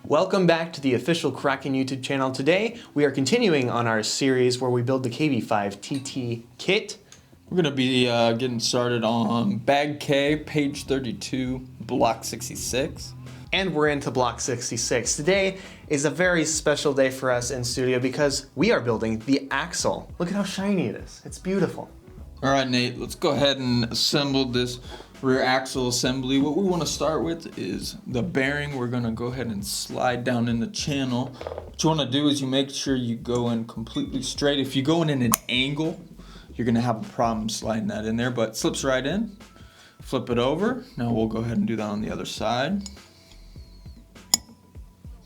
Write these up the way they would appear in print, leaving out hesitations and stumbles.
Welcome back to the official Kraken YouTube channel. Today we are continuing on our series where we build the KV5TT kit. We're going to be getting started on Bag K, page 32, block 66. And we're into block 66. Today is a very special day for us in studio because we are building the axle. Look at how shiny it is. It's beautiful. All right, Nate, let's go ahead and assemble this rear axle assembly. What we want to start with is the bearing. We're going to go ahead and slide down in the channel. What you want to do is you make sure you go in completely straight. If you go in an angle, you're going to have a problem sliding that in there, but it slips right in. Flip it over. Now we'll go ahead and do that on the other side.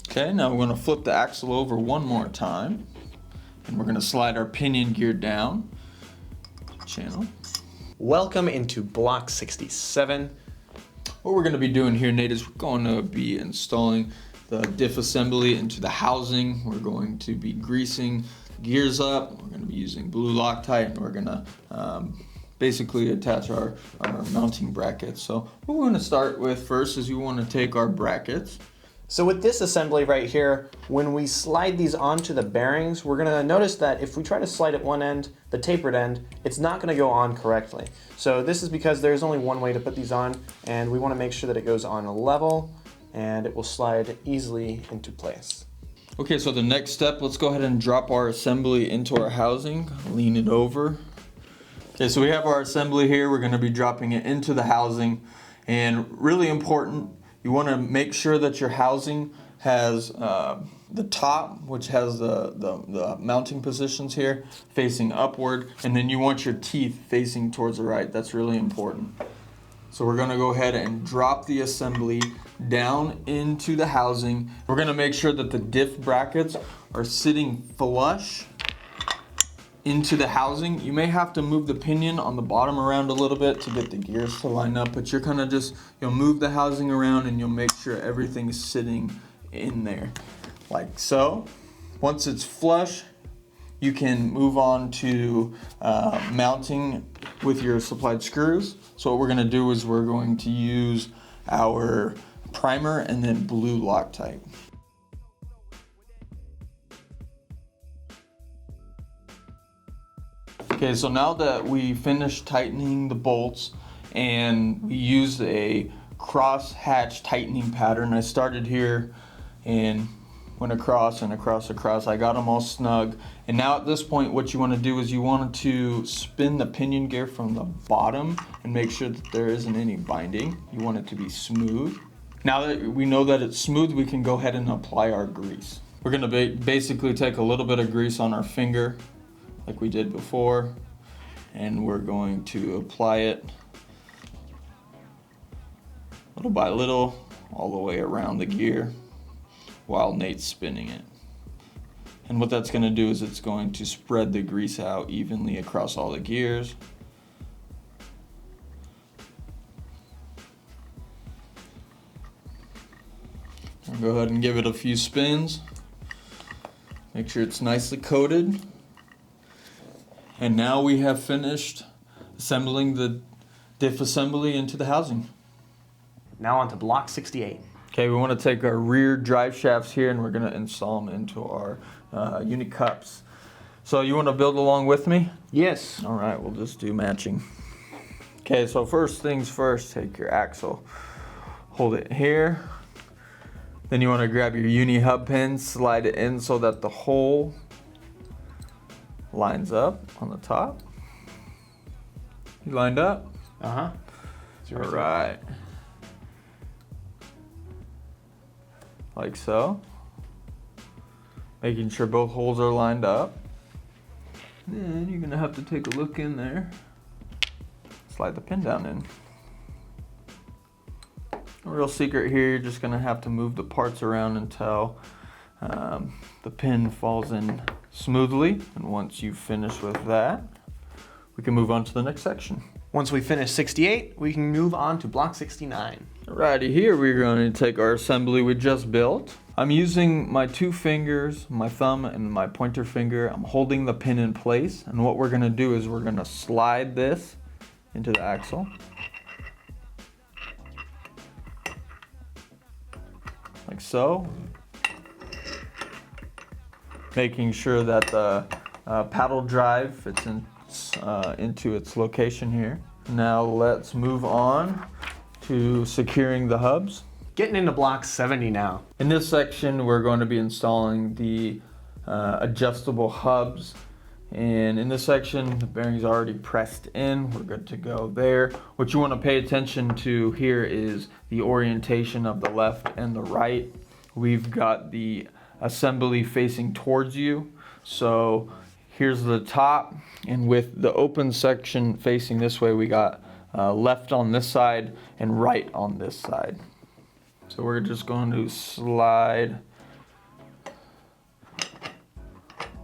Okay, now we're going to flip the axle over one more time, and we're going to slide our pinion gear down. Channel. Welcome into block 67. What we're going to be doing here, Nate, is we're going to be installing the diff assembly into the housing. We're going to be greasing gears up. We're going to be using blue Loctite, and we're going to basically attach our mounting brackets. So what we're going to start with first is we want to take our brackets. So with this assembly right here, when we slide these onto the bearings, we're gonna notice that if we try to slide at one end, the tapered end, it's not gonna go on correctly. So this is because there's only one way to put these on, and we wanna make sure that it goes on a level, and it will slide easily into place. Okay, so the next step, let's go ahead and drop our assembly into our housing, lean it over. Okay, so we have our assembly here. We're gonna be dropping it into the housing, and really important, you want to make sure that your housing has the top, which has the mounting positions here, facing upward, and then you want your teeth facing towards the right. That's really important. So we're going to go ahead and drop the assembly down into the housing. We're going to make sure that the diff brackets are sitting flush into the housing. You may have to move the pinion on the bottom around a little bit to get the gears to line up, but you're kind of just, you'll move the housing around and you'll make sure everything is sitting in there like so. Once it's flush, you can move on to mounting with your supplied screws. So what we're going to do is we're going to use our primer and then blue Loctite. Okay, so now that we finished tightening the bolts and we used a cross hatch tightening pattern, I started here and went across and across. I got them all snug. And now at this point, what you want to do is you want to spin the pinion gear from the bottom and make sure that there isn't any binding. You want it to be smooth. Now that we know that it's smooth, we can go ahead and apply our grease. We're going to basically take a little bit of grease on our finger, like we did before, and we're going to apply it little by little all the way around the gear while Nate's spinning it. And what that's going to do is it's going to spread the grease out evenly across all the gears. I'll go ahead and give it a few spins. Make sure it's nicely coated. And now we have finished assembling the diff assembly into the housing. Now on to block 68. Okay, we want to take our rear drive shafts here and we're going to install them into our unit cups. So you want to build along with me? Yes. All right, we'll just do matching. Okay, so first things first, take your axle, hold it here. Then you want to grab your uni hub pin, slide it in so that the hole lines up on the top. You lined up? Uh-huh. All right. Like so. Making sure both holes are lined up. Then you're gonna have to take a look in there. Slide the pin down in. A real secret here, you're just gonna have to move the parts around until the pin falls in smoothly, and once you finish with that, we can move on to the next section. Once we finish 68, we can move on to block 69. Alrighty, here we're going to take our assembly we just built. I'm using my two fingers, my thumb and my pointer finger. I'm holding the pin in place, and what we're going to do is we're going to slide this into the axle. Like so. making sure that the paddle drive fits into its location here. Now let's move on to securing the hubs. Getting into block 70 now. In this section, we're going to be installing the adjustable hubs. And in this section, the bearing's already pressed in. We're good to go there. What you want to pay attention to here is the orientation of the left and the right. We've got the assembly facing towards you. So here's the top, and with the open section facing this way, we got left on this side and right on this side. So we're just going to slide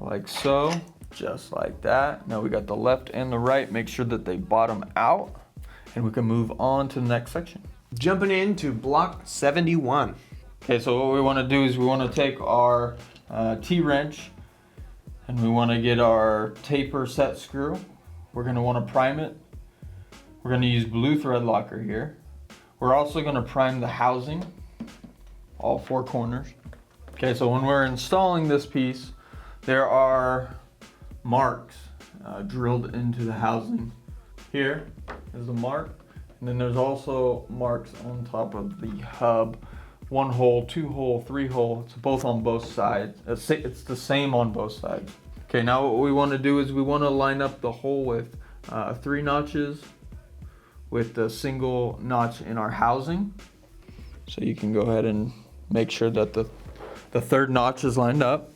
like so, just like that. Now we got the left and the right. Make sure that they bottom out, and we can move on to the next section. Jumping into block 71. Okay, so what we want to do is we want to take our T-wrench, and we want to get our taper set screw. We're going to want to prime it. We're going to use blue thread locker here. We're also going to prime the housing, all four corners. Okay, so when we're installing this piece, there are marks drilled into the housing. Here is the mark, and then there's also marks on top of the hub. 1 hole, 2 hole, 3 hole. It's both on both sides. It's the same on both sides. Okay, now what we want to do is we want to line up the hole with 3 notches with the single notch in our housing. So you can go ahead and make sure that the third notch is lined up.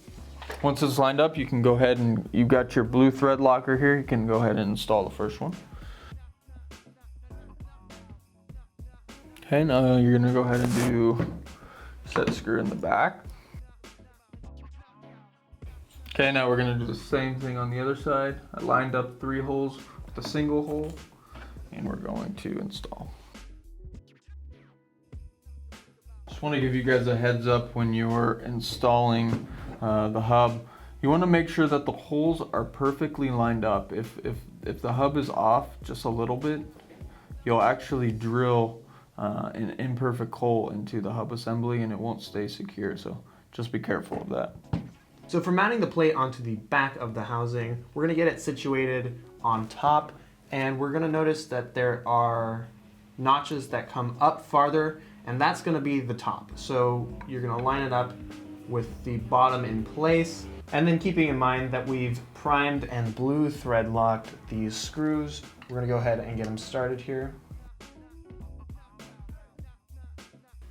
Once it's lined up, you can go ahead and you've got your blue thread locker here. You can go ahead and install the first one. Okay, now you're gonna go ahead and do set screw in the back. Okay, now we're gonna do the same thing on the other side. I lined up 3 holes with a single hole, and we're going to install. Just want to give you guys a heads up when you're installing the hub. You want to make sure that the holes are perfectly lined up. If the hub is off just a little bit, you'll actually drill an imperfect hole into the hub assembly and it won't stay secure, so just be careful of that. So for mounting the plate onto the back of the housing, we're gonna get it situated on top, and we're gonna notice that there are notches that come up farther, and that's gonna be the top. So you're gonna line it up with the bottom in place, and then keeping in mind that we've primed and blue thread locked these screws, we're gonna go ahead and get them started here.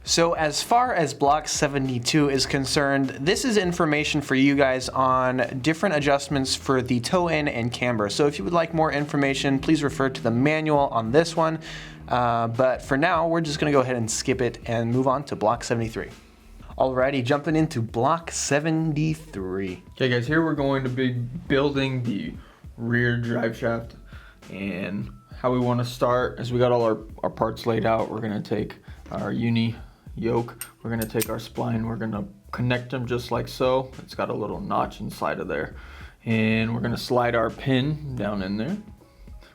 So as far as block 72 is concerned, this is information for you guys on different adjustments for the toe-in and camber. So if you would like more information, please refer to the manual on this one. But for now, we're just gonna go ahead and skip it and move on to block 73. Alrighty, jumping into block 73. Okay guys, here we're going to be building the rear drive shaft, and how we want to start is we got all our parts laid out. We're gonna take our uni yoke, we're gonna take our spline, we're gonna connect them just like so. It's got a little notch inside of there, and we're gonna slide our pin down in there.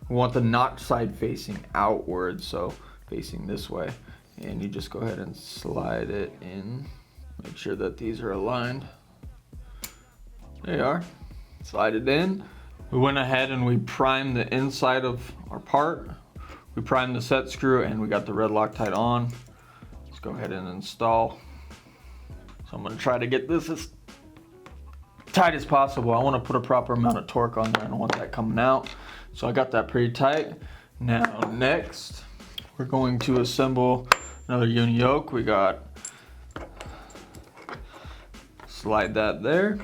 We want the notch side facing outward, so facing this way, and you just go ahead and slide it in. Make sure that these are aligned. There you are. Slide it in. We went ahead and we primed the inside of our part. We primed the set screw and we got the red Loctite on. Let's go ahead and install. So I'm gonna try to get this as tight as possible. I wanna put a proper amount of torque on there. I don't want that coming out. So I got that pretty tight. Now next, we're going to assemble another uni yoke. We got, slide that there.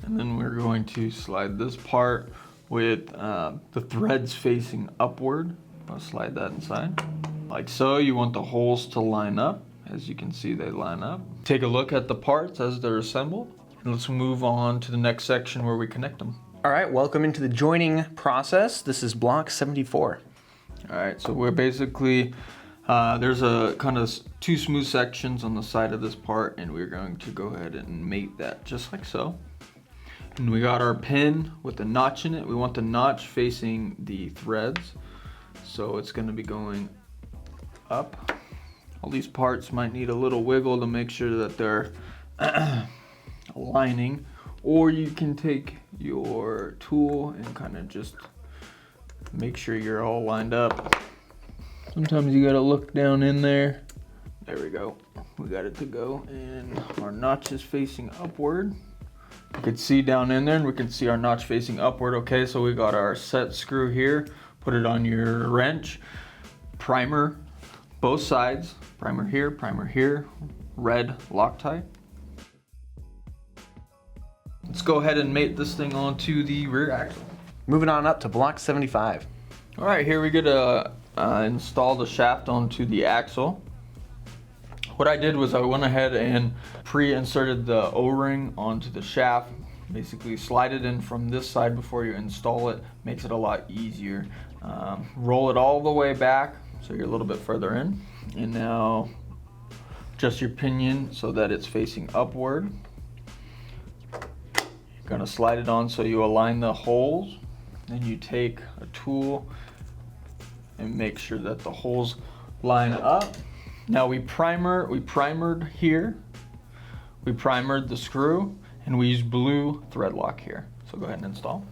And then we're going to slide this part with the threads facing upward. I'll slide that inside. Like so, you want the holes to line up. As you can see, they line up. Take a look at the parts as they're assembled. And let's move on to the next section where we connect them. All right, welcome into the joining process. This is block 74. All right, so we're basically, there's a kind of 2 smooth sections on the side of this part, and we're going to go ahead and mate that just like so. And we got our pin with the notch in it. We want the notch facing the threads, so it's going to be going up. All these parts might need a little wiggle to make sure that they're aligning, or you can take your tool and kind of just make sure you're all lined up. Sometimes you gotta look down in there. There we go. We got it to go, and our notch is facing upward. You can see down in there, and we can see our notch facing upward. Okay, so we got our set screw here. Put it on your wrench. Primer both sides. Primer here, red Loctite. Let's go ahead and mate this thing onto the rear axle. Moving on up to block 75. All right, here we get to install the shaft onto the axle. What I did was I went ahead and pre-inserted the O-ring onto the shaft. Basically slide it in from this side before you install it. Makes it a lot easier. Roll it all the way back so you're a little bit further in. And now adjust your pinion so that it's facing upward. You're gonna slide it on so you align the holes. Then you take a tool and make sure that the holes line up. Now we primered here. We primered the screw, and we use blue thread lock here. So go ahead and install.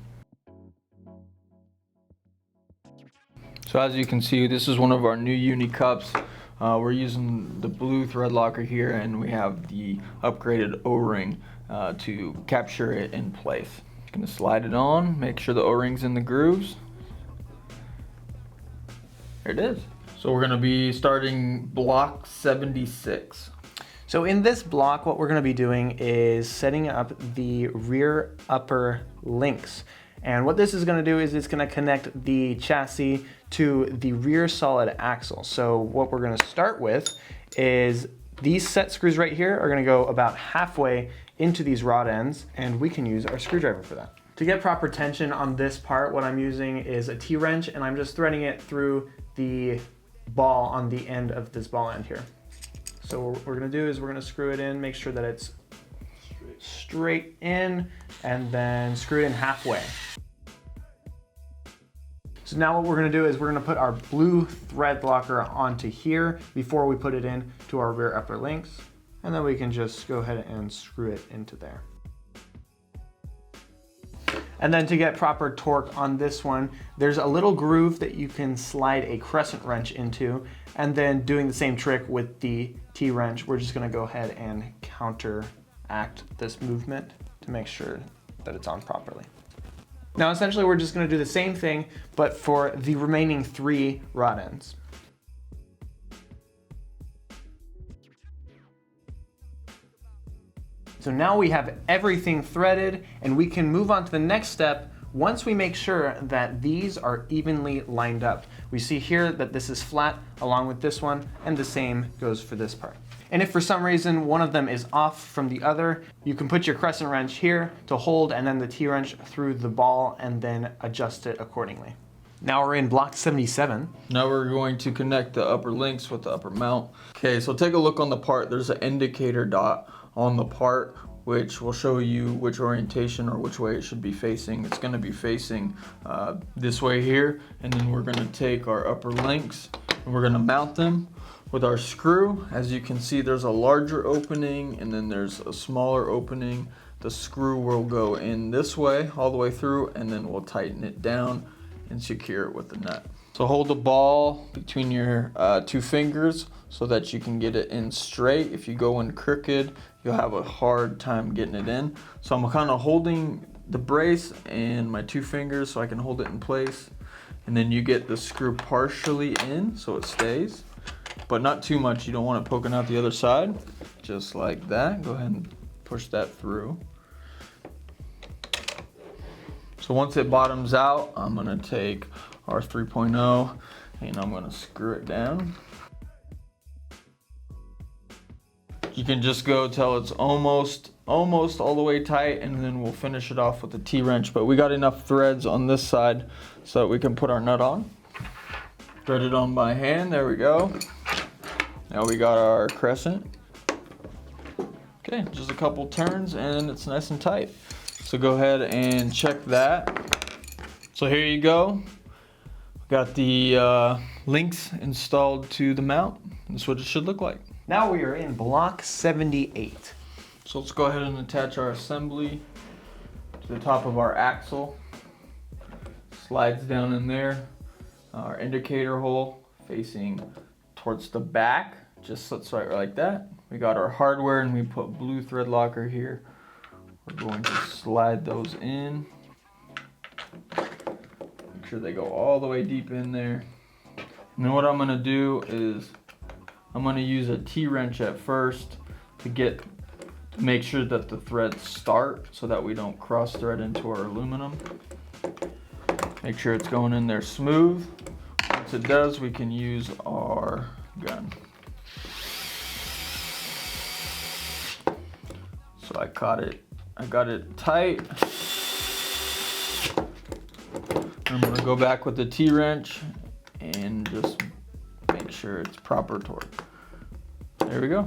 So as you can see, this is one of our new uni cups. We're using the blue thread locker here, and we have the upgraded O-ring to capture it in place. Just gonna slide it on, make sure the O-ring's in the grooves. There it is. So we're gonna be starting block 76. So in this block, what we're gonna be doing is setting up the rear upper links. And what this is gonna do is it's gonna connect the chassis to the rear solid axle. So what we're gonna start with is these set screws right here are gonna go about halfway into these rod ends, and we can use our screwdriver for that. To get proper tension on this part, what I'm using is a T-wrench, and I'm just threading it through the ball on the end of this ball end here. So what we're gonna do is we're gonna screw it in, make sure that it's straight in, and then screw it in halfway. So now what we're gonna do is we're gonna put our blue thread locker onto here before we put it in to our rear upper links, and then we can just go ahead and screw it into there. And then to get proper torque on this one, there's a little groove that you can slide a crescent wrench into, and then doing the same trick with the T-wrench, we're just gonna go ahead and counteract this movement to make sure that it's on properly. Now essentially we're just gonna do the same thing, but for the remaining 3 rod ends. So now we have everything threaded, and we can move on to the next step once we make sure that these are evenly lined up. We see here that this is flat along with this one, and the same goes for this part. And if for some reason one of them is off from the other, you can put your crescent wrench here to hold, and then the T-wrench through the ball, and then adjust it accordingly. Now we're in block 77. Now we're going to connect the upper links with the upper mount. Okay, so take a look on the part. There's an indicator dot on the part which will show you which orientation or which way it should be facing. It's going to be facing this way here, and then we're going to take our upper links and we're going to mount them with our screw. As you can see, there's a larger opening and then there's a smaller opening. The screw will go in this way all the way through, and then we'll tighten it down and secure it with the nut. So hold the ball between your 2 fingers so that you can get it in straight. If you go in crooked, you'll have a hard time getting it in. So I'm kind of holding the brace and my 2 fingers so I can hold it in place. And then you get the screw partially in so it stays, but not too much. You don't want it poking out the other side. Just like that. Go ahead and push that through. So once it bottoms out, I'm gonna take our 3.0 and I'm gonna screw it down. You can just go till it's almost all the way tight, and then we'll finish it off with the T-wrench. But we got enough threads on this side so that we can put our nut on. Thread it on by hand, there we go. Now we got our crescent. Okay, just a couple turns and it's nice and tight. So go ahead and check that. So here you go. Got the links installed to the mount. That's what it should look like. Now we are in block 78. So let's go ahead and attach our assembly to the top of our axle. Slides down in there. Our indicator hole facing towards the back, just sits right like that. We got our hardware and we put blue thread locker here. We're going to slide those in. Make sure they go all the way deep in there. And then what I'm gonna do is I'm gonna use a T-wrench at first to make sure that the threads start so that we don't cross thread into our aluminum. Make sure it's going in there smooth. Once it does, we can use our gun. So I got it tight. I'm gonna go back with the T-wrench and just make sure it's proper torque. There we go.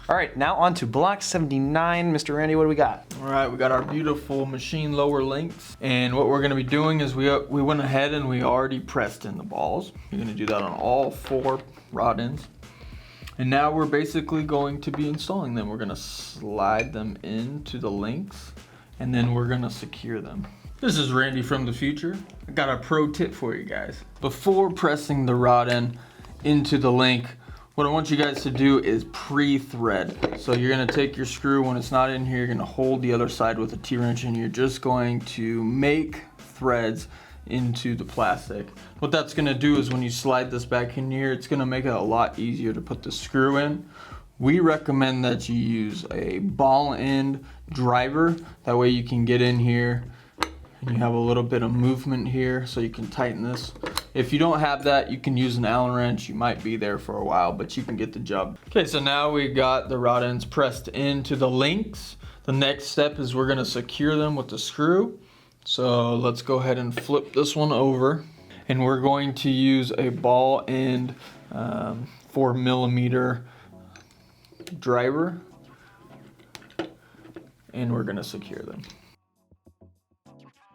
All right, now on to block 79. Mr. Randy, what do we got? All right, we got our beautiful machine lower links. And what we're gonna be doing is we went ahead and we already pressed in the balls. You're gonna do that on all 4 rod ends. And now we're basically going to be installing them. We're gonna slide them into the links and then we're gonna secure them. This is Randy from the future. I got a pro tip for you guys. Before pressing the rod end into the link, what I want you guys to do is pre-thread. So you're gonna take your screw, when it's not in here, you're gonna hold the other side with a T-wrench and you're just going to make threads into the plastic. What that's gonna do is when you slide this back in here, it's gonna make it a lot easier to put the screw in. We recommend that you use a ball end driver. That way you can get in here and you have a little bit of movement here so you can tighten this. If you don't have that, you can use an Allen wrench. You might be there for a while, but you can get the job. Okay, so now we got the rod ends pressed into the links. The next step is we're gonna secure them with the screw. So let's go ahead and flip this one over. And we're going to use a ball end 4mm driver. And we're gonna secure them.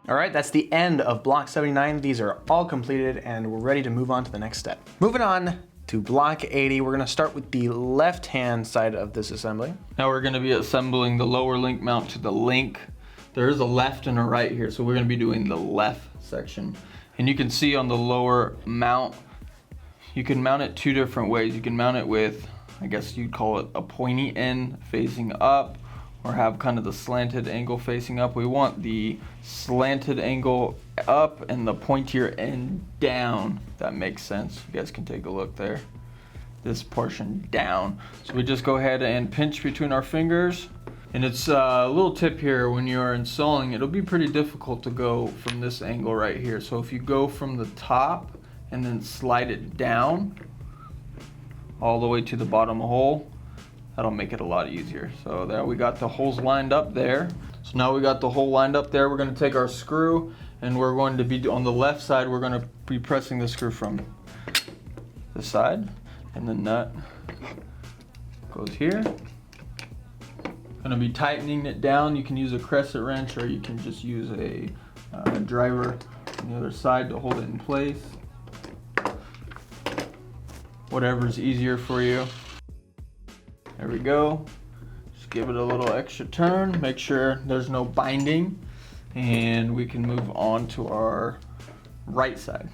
All right, that's the end of block 79. These are all completed and we're ready to move on to the next step. Moving on to block 80, we're gonna start with the left-hand side of this assembly. Now we're gonna be assembling the lower link mount to the link. There is a left and a right here, so we're gonna be doing the left section. And you can see on the lower mount, you can mount it 2 different ways. You can mount it with, I guess you'd call it a pointy end facing up, or have kind of the slanted angle facing up. We want the slanted angle up and the pointier end down. If that makes sense. You guys can take a look there. This portion down. So we just go ahead and pinch between our fingers. And it's a little tip here, when you're installing, it'll be pretty difficult to go from this angle right here. So if you go from the top and then slide it down all the way to the bottom hole, that'll make it a lot easier. So there we got the holes lined up there. So now we got the hole lined up there. We're gonna take our screw and we're going to be on the left side, we're gonna be pressing the screw from this side, and the nut goes here. Gonna be tightening it down. You can use a crescent wrench or you can just use a driver on the other side to hold it in place. Whatever's easier for you. There we go. Just give it a little extra turn. Make sure there's no binding. And we can move on to our right side.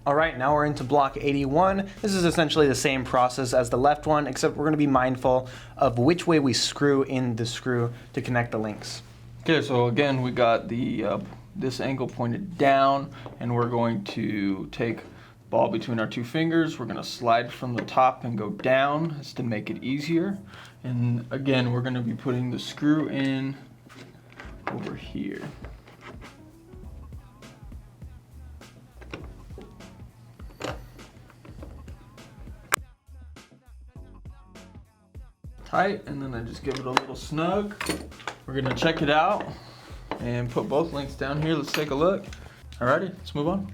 All right, now we're into block 81. This is essentially the same process as the left one, except we're gonna be mindful of which way we screw in the screw to connect the links. Okay, so again, we got the this angle pointed down, and we're going to take ball between our 2 fingers. We're gonna slide from the top and go down just to make it easier. And again, we're gonna be putting the screw in over here. Tight, and then I just give it a little snug. We're gonna check it out and put both links down here. Let's take a look. Alrighty, let's move on.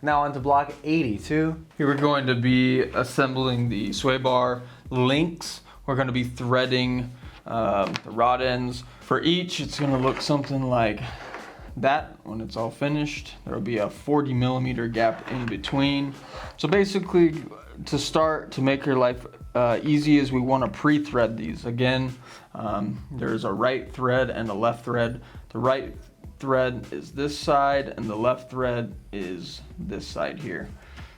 Now on to block 82. Here we're going to be assembling the sway bar links. We're going to be threading the rod ends. For each, it's going to look something like that, when it's all finished, there'll be a 40 millimeter gap in between. So basically, to start, to make your life easy, is we want to pre-thread these. Again, there's a right thread and a left thread. The right thread is this side and the left thread is this side here.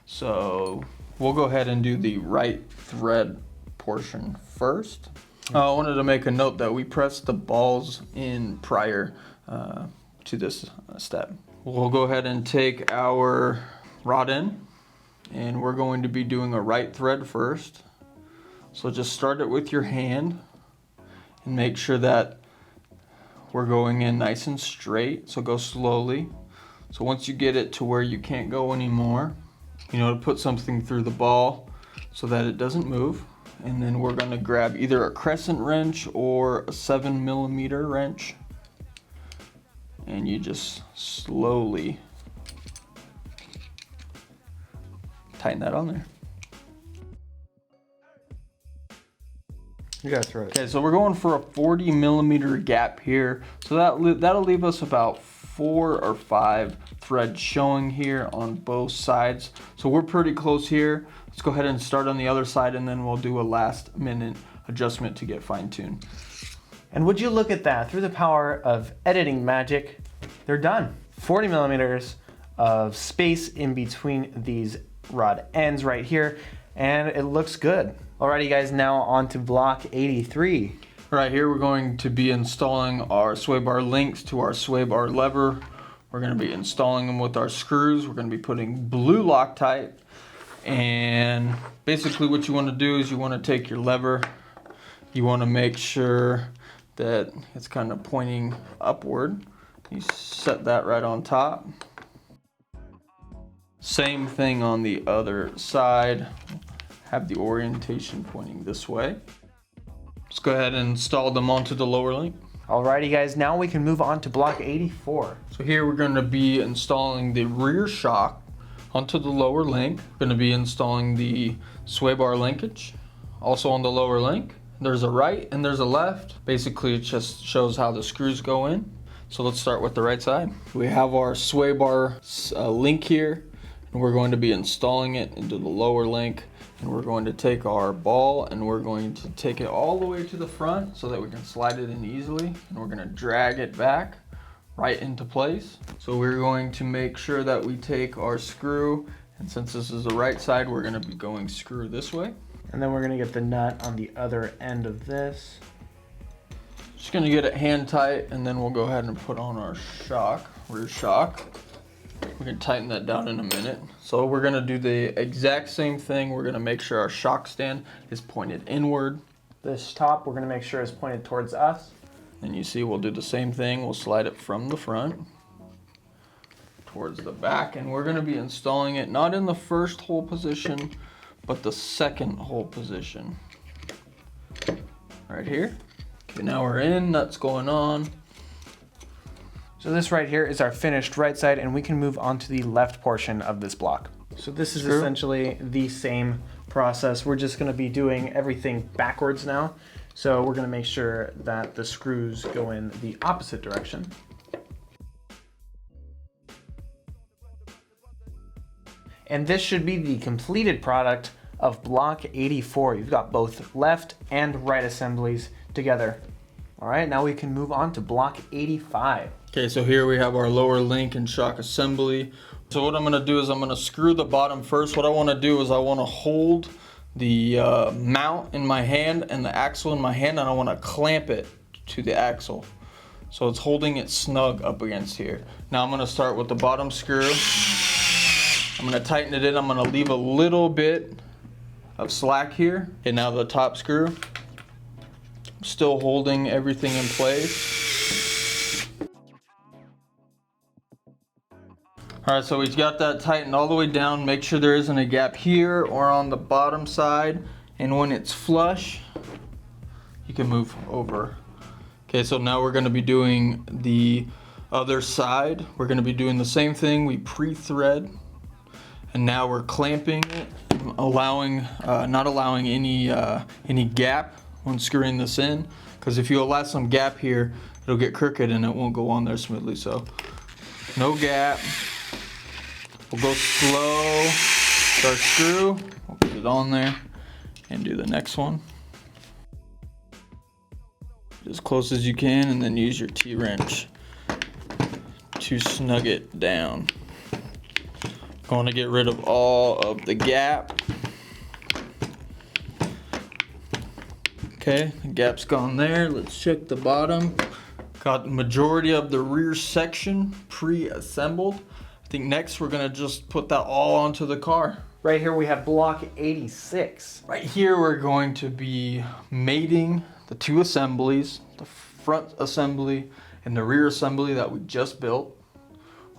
So we'll go ahead and do the right thread portion first. I wanted to make a note that we pressed the balls in prior to this step. We'll go ahead and take our rod end, and we're going to be doing a right thread first. So just start it with your hand and make sure that we're going in nice and straight. So go slowly. So once you get it to where you can't go anymore, you know, to put something through the ball so that it doesn't move. And then we're gonna grab either a crescent wrench or a 7 millimeter wrench. And you just slowly tighten that on there. You gotta throw it. Okay, so we're going for a 40 millimeter gap here. So that'll leave us about 4 or 5 threads showing here on both sides. So we're pretty close here. Let's go ahead and start on the other side, and then we'll do a last minute adjustment to get fine-tuned. And would you look at that, through the power of editing magic, they're done. 40 millimeters of space in between these rod ends right here, and it looks good. Alrighty guys, now on to block 83. Right here, we're going to be installing our sway bar links to our sway bar lever. We're gonna be installing them with our screws. We're gonna be putting blue Loctite. And basically what you wanna do is you wanna take your lever, you wanna make sure that it's kind of pointing upward. You set that right on top. Same thing on the other side. Have the orientation pointing this way. Let's go ahead and install them onto the lower link. Alrighty guys, now we can move on to block 84. So here we're going to be installing the rear shock onto the lower link. Going to be installing the sway bar linkage also on the lower link. There's a right and there's a left. Basically it just shows how the screws go in. So let's start with the right side. We have our sway bar link here, and we're going to be installing it into the lower link. And we're going to take our ball and we're going to take it all the way to the front so that we can slide it in easily. And we're gonna drag it back right into place. So we're going to make sure that we take our screw, and since this is the right side, we're gonna be going screw this way. And then we're gonna get the nut on the other end of this. Just gonna get it hand tight, and then we'll go ahead and put on our shock, rear shock. We can tighten that down in a minute. So we're gonna do the exact same thing. We're gonna make sure our shock stand is pointed inward. This top we're gonna make sure is pointed towards us. And you see we'll do the same thing. We'll slide it from the front towards the back, and we're gonna be installing it not in the first hole position, but the second hole position. Right here. Okay, now we're in, nuts going on. So this right here is our finished right side, and we can move on to the left portion of this block. So this is essentially the same process. We're just gonna be doing everything backwards now. So we're gonna make sure that the screws go in the opposite direction. And this should be the completed product of block 84. You've got both left and right assemblies together. All right, now we can move on to block 85. Okay, so here we have our lower link and shock assembly. So what I'm gonna do is I'm gonna screw the bottom first. What I wanna do is I wanna hold the mount in my hand and the axle in my hand, and I wanna clamp it to the axle. So it's holding it snug up against here. Now I'm gonna start with the bottom screw. I'm gonna tighten it in. I'm gonna leave a little bit of slack here. And now the top screw. I'm still holding everything in place. All right, so we've got that tightened all the way down. Make sure there isn't a gap here or on the bottom side. And when it's flush, you can move over. Okay, so now we're gonna be doing the other side. We're gonna be doing the same thing. We pre-thread, and now we're clamping it, allowing, not allowing any gap when screwing this in. Because if you allow some gap here, it'll get crooked and it won't go on there smoothly. So no gap. We'll go slow, start screw, we'll put it on there and do the next one. As close as you can, and then use your T-wrench to snug it down. Going to get rid of all of the gap. Okay, the gap's gone there. Let's check the bottom. Got the majority of the rear section pre-assembled. I think next we're gonna just put that all onto the car. Right here we have block 86. Right here we're going to be mating the two assemblies, the front assembly and the rear assembly that we just built.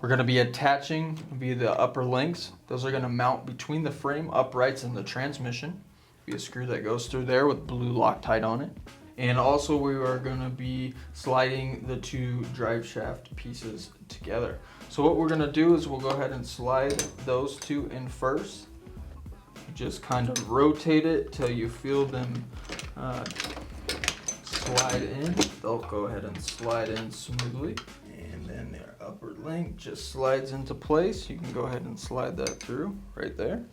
We're gonna be attaching via the upper links. Those are gonna mount between the frame uprights and the transmission. Be a screw that goes through there with blue Loctite on it. And also we are gonna be sliding the two drive shaft pieces together. So what we're gonna do is we'll go ahead and slide those two in first. Just kind of rotate it till you feel them slide in. They'll go ahead and slide in smoothly. And then their upper link just slides into place. You can go ahead and slide that through right there.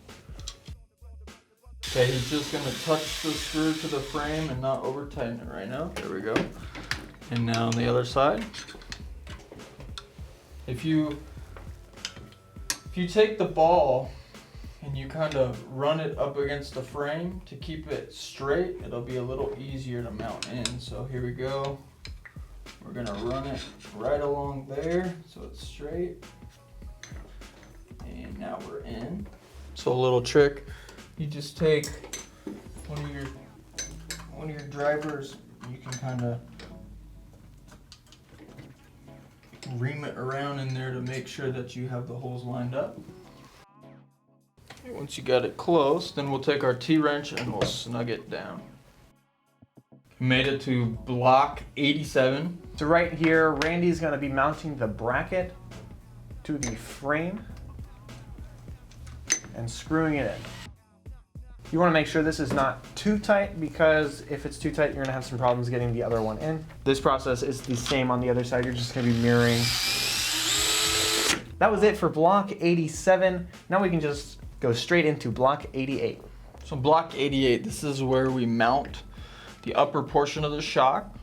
Okay, he's just gonna touch the screw to the frame and not over tighten it right now. There we go. And now on the other side. If you take the ball and you kind of run it up against the frame to keep it straight, it'll be a little easier to mount in. So here we go. We're gonna run it right along there so it's straight. And now we're in. So a little trick, you just take one of your drivers, you can kind of ream it around in there to make sure that you have the holes lined up. Once you got it close, then we'll take our T-wrench and we'll snug it down. Made it to block 87. So right here, Randy's gonna be mounting the bracket to the frame and screwing it in. You wanna make sure this is not too tight, because if it's too tight, you're gonna have some problems getting the other one in. This process is the same on the other side. You're just gonna be mirroring. That was it for block 87. Now we can just go straight into block 88. So block 88, this is where we mount the upper portion of the shock.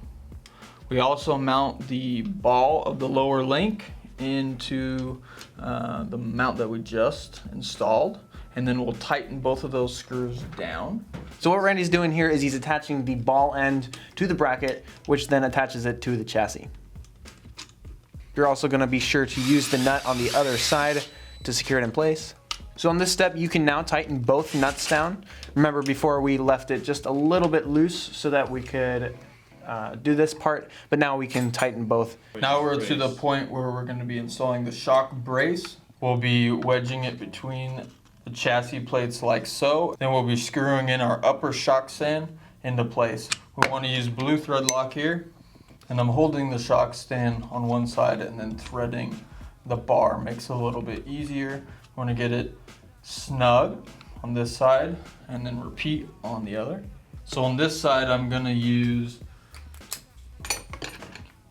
We also mount the ball of the lower link into the mount that we just installed. And then we'll tighten both of those screws down. So what Randy's doing here is he's attaching the ball end to the bracket, which then attaches it to the chassis. You're also gonna be sure to use the nut on the other side to secure it in place. So on this step, you can now tighten both nuts down. Remember, before we left it just a little bit loose so that we could do this part, but now we can tighten both. Now we're to the point where we're gonna be installing the shock brace. We'll be wedging it between the chassis plates like so. Then we'll be screwing in our upper shock stand into place. We want to use blue thread lock here, and I'm holding the shock stand on one side and then threading the bar. Makes it a little bit easier. We want to get it snug on this side and then repeat on the other. So on this side, I'm going to use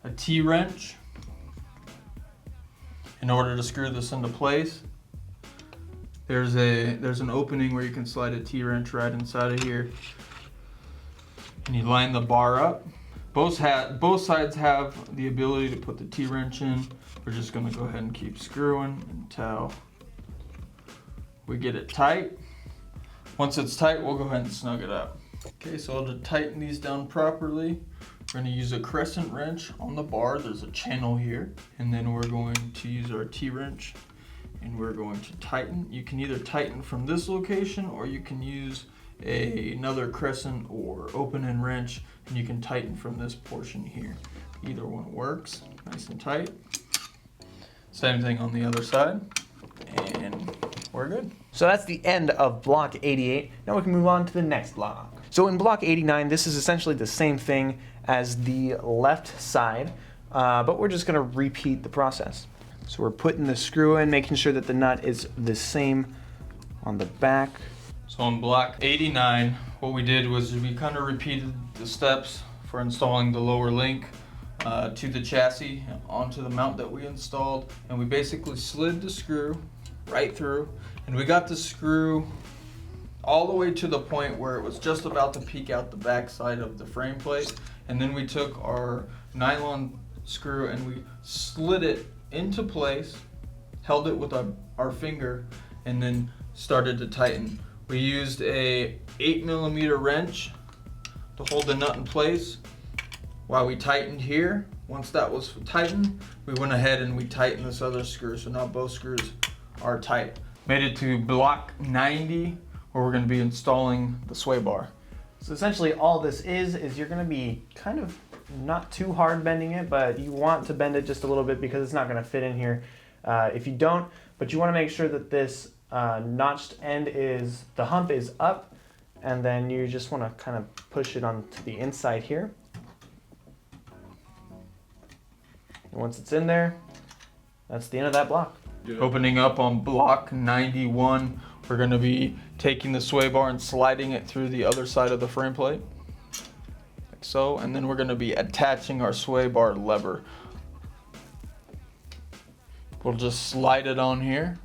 a T-wrench in order to screw this into place. There's an opening where you can slide a T-wrench right inside of here, and you line the bar up. Both sides have the ability to put the T-wrench in. We're just gonna go ahead and keep screwing until we get it tight. Once it's tight, we'll go ahead and snug it up. Okay, so to tighten these down properly, we're gonna use a crescent wrench on the bar. There's a channel here, and then we're going to use our T-wrench and we're going to tighten. You can either tighten from this location or you can use another crescent or open end wrench, and you can tighten from this portion here. Either one works, nice and tight. Same thing on the other side, and we're good. So that's the end of block 88. Now we can move on to the next block. So in block 89, this is essentially the same thing as the left side, but we're just gonna repeat the process. So we're putting the screw in, making sure that the nut is the same on the back. So on block 89, what we did was we kind of repeated the steps for installing the lower link. to the chassis onto the mount that we installed, and we basically slid the screw right through, and we got the screw all the way to the point where it was just about to peek out the back side of the frame plate, and then we took our nylon screw and we slid it into place, held it with our finger, and then started to tighten. We used a 8mm wrench to hold the nut in place while we tightened here. Once that was tightened, we went ahead and we tightened this other screw, so now both screws are tight. Made it to block 90, where we're going to be installing the sway bar. So essentially all this is you're going to be kind of not too hard bending it, but you want to bend it just a little bit because it's not going to fit in here if you don't. But you want to make sure that this notched end the hump is up, and then you just want to kind of push it onto the inside here. And once it's in there, that's the end of that block. Opening up on block 91, we're going to be taking the sway bar and sliding it through the other side of the frame plate, like so, and then we're going to be attaching our sway bar lever. We'll just slide it on here.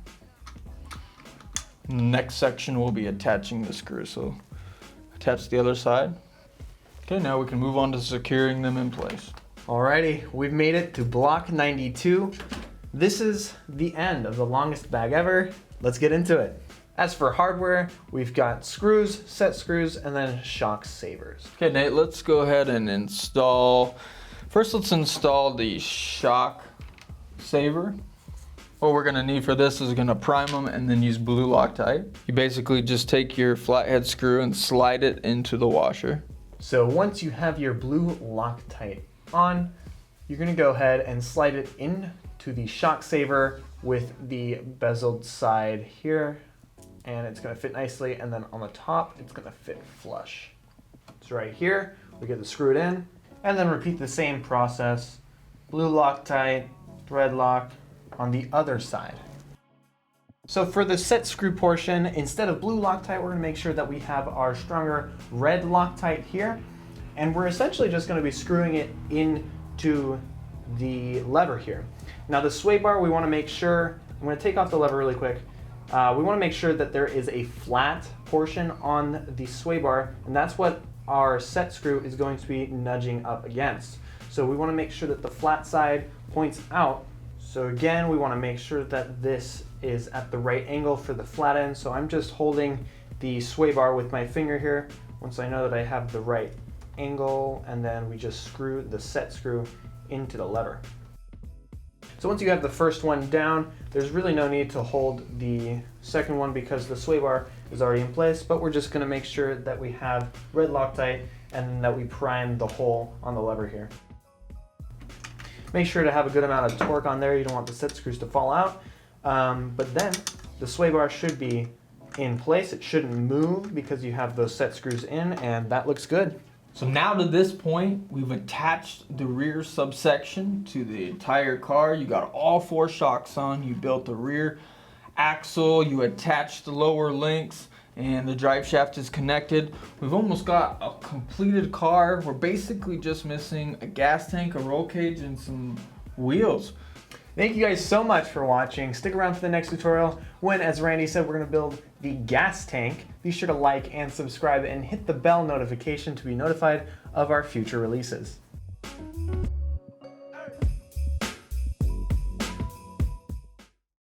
Next section we'll be attaching the screw, so attach the other side. Okay, now we can move on to securing them in place. Alrighty, we've made it to block 92. This is the end of the longest bag ever. Let's get into it. As for hardware, we've got screws, set screws, and then shock savers. Okay, Nate, let's go ahead and install. First, let's install the shock saver. What we're gonna need for this is gonna prime them and then use blue Loctite. You basically just take your flathead screw and slide it into the washer. So once you have your blue Loctite on, you're gonna go ahead and slide it into the shock saver with the bezeled side here, and it's gonna fit nicely, and then on the top, it's gonna fit flush. So right here, we get to screw it in, and then repeat the same process. Blue Loctite, thread lock on the other side. So for the set screw portion, instead of blue Loctite, we're gonna make sure that we have our stronger red Loctite here, and we're essentially just gonna be screwing it into the lever here. Now the sway bar, we wanna make sure, I'm gonna take off the lever really quick. We wanna make sure that there is a flat portion on the sway bar, and that's what our set screw is going to be nudging up against. So we wanna make sure that the flat side points out. So again, we wanna make sure that this is at the right angle for the flat end. So I'm just holding the sway bar with my finger here. Once I know that I have the right angle, and then we just screw the set screw into the lever. So once you have the first one down, there's really no need to hold the second one because the sway bar is already in place, but we're just gonna make sure that we have red Loctite and that we prime the hole on the lever here. Make sure to have a good amount of torque on there. You don't want the set screws to fall out. But then the sway bar should be in place. It shouldn't move because you have those set screws in, and that looks good. So now to this point, we've attached the rear subsection to the entire car. You got all 4 shocks on, you built the rear axle, you attached the lower links, and the drive shaft is connected. We've almost got a completed car. We're basically just missing a gas tank, a roll cage, and some wheels. Thank you guys so much for watching. Stick around for the next tutorial when, as Randy said, we're gonna build the gas tank. Be sure to like and subscribe and hit the bell notification to be notified of our future releases.